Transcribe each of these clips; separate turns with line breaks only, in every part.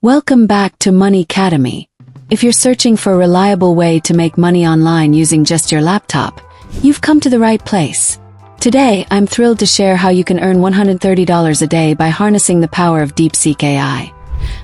Welcome back to Money Academy. If you're searching for a reliable way to make money online using just your laptop, you've come to the right place. Today, I'm thrilled to share how you can earn $130 a day by harnessing the power of DeepSeek AI,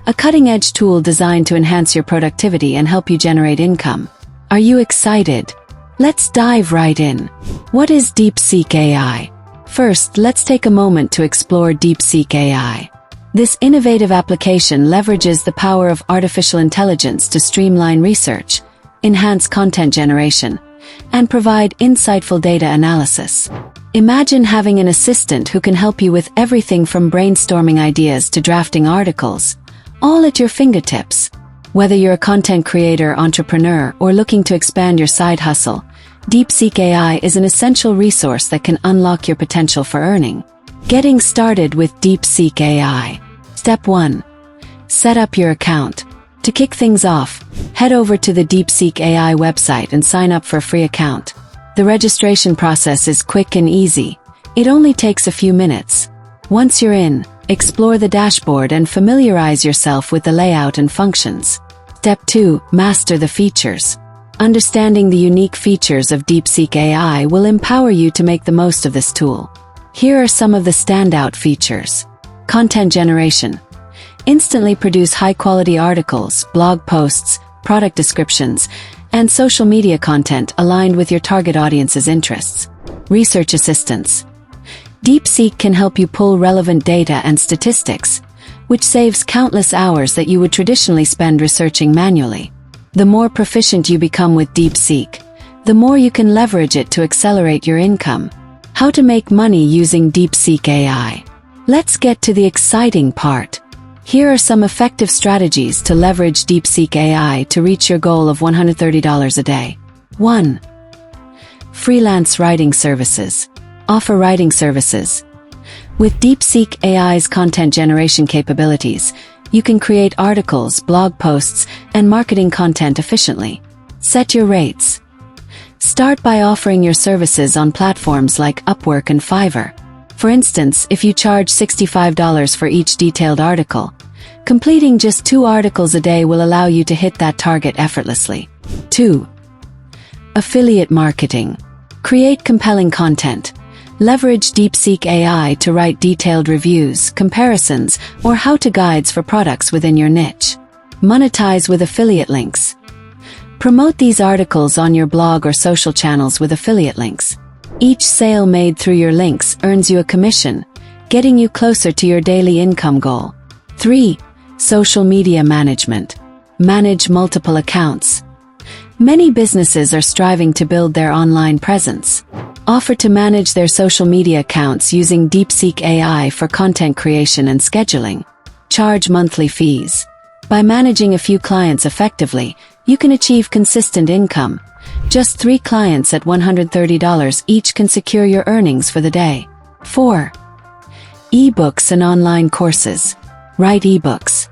a cutting-edge tool designed to enhance your productivity and help you generate income. Are you excited? Let's dive right in. What is DeepSeek AI? First, let's take a moment to explore DeepSeek AI. This innovative application leverages the power of artificial intelligence to streamline research, enhance content generation, and provide insightful data analysis. Imagine having an assistant who can help you with everything from brainstorming ideas to drafting articles, all at your fingertips. Whether you're a content creator, entrepreneur, or looking to expand your side hustle, DeepSeek AI is an essential resource that can unlock your potential for earning. Getting started with DeepSeek AI. Step 1. Set up your account. To kick things off, head over to the DeepSeek AI website and sign up for a free account. The registration process is quick and easy. It only takes a few minutes. Once you're in, explore the dashboard and familiarize yourself with the layout and functions. Step 2. Master the features. Understanding the unique features of DeepSeek AI will empower you to make the most of this tool. Here are some of the standout features. Content generation. Instantly produce high-quality articles, blog posts, product descriptions, and social media content aligned with your target audience's interests. Research assistance. DeepSeek can help you pull relevant data and statistics, which saves countless hours that you would traditionally spend researching manually. The more proficient you become with DeepSeek, the more you can leverage it to accelerate your income. How to make money using DeepSeek AI. Let's get to the exciting part. Here are some effective strategies to leverage DeepSeek AI to reach your goal of $130 a day. 1. Freelance writing services. Offer writing services. With DeepSeek AI's content generation capabilities, you can create articles, blog posts, and marketing content efficiently. Set your rates. Start by offering your services on platforms like Upwork and Fiverr. For instance, if you charge $65 for each detailed article, completing just 2 articles a day will allow you to hit that target effortlessly. 2. Affiliate marketing. Create compelling content. Leverage DeepSeek AI to write detailed reviews, comparisons, or how-to guides for products within your niche. Monetize with affiliate links. Promote these articles on your blog or social channels with affiliate links. Each sale made through your links earns you a commission, getting you closer to your daily income goal. 3. Social media management. Manage multiple accounts. Many businesses are striving to build their online presence. Offer to manage their social media accounts using DeepSeek AI for content creation and scheduling. Charge monthly fees. By managing a few clients effectively, you can achieve consistent income. Just 3 clients at $130 each can secure your earnings for the day. 4. Ebooks and online courses. Write ebooks.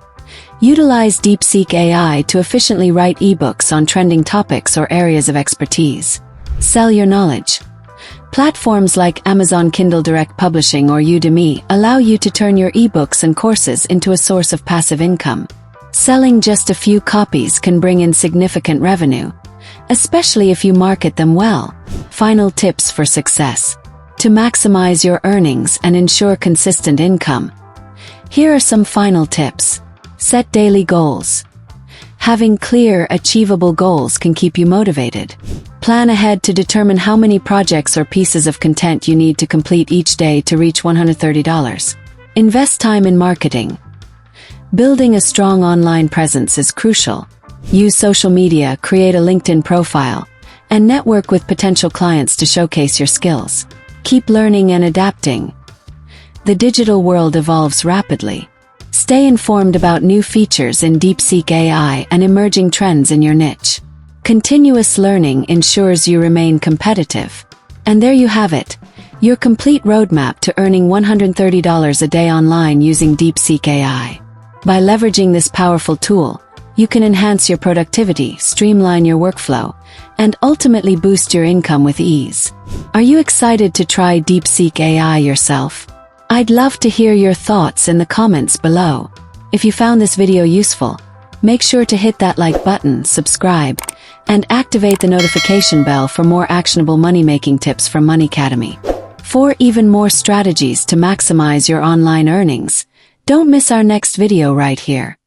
Utilize DeepSeek AI to efficiently write ebooks on trending topics or areas of expertise. Sell your knowledge. Platforms like Amazon Kindle Direct Publishing or Udemy allow you to turn your ebooks and courses into a source of passive income. Selling just a few copies can bring in significant revenue, especially if you market them well. Final tips for success. To maximize your earnings and ensure consistent income, here are some final tips. Set daily goals. Having clear, achievable goals can keep you motivated. Plan ahead to determine how many projects or pieces of content you need to complete each day to reach $130. Invest time in marketing. Building a strong online presence is crucial. Use social media, create a LinkedIn profile, and network with potential clients to showcase your skills. Keep learning and adapting. The digital world evolves rapidly. Stay informed about new features in DeepSeek AI and emerging trends in your niche. Continuous learning ensures you remain competitive. And there you have it, your complete roadmap to earning $130 a day online using DeepSeek AI. By leveraging this powerful tool, you can enhance your productivity, streamline your workflow, and ultimately boost your income with ease. Are you excited to try DeepSeek AI yourself? I'd love to hear your thoughts in the comments below. If you found this video useful, make sure to hit that like button, subscribe, and activate the notification bell for more actionable money-making tips from Money Academy. For even more strategies to maximize your online earnings, don't miss our next video right here.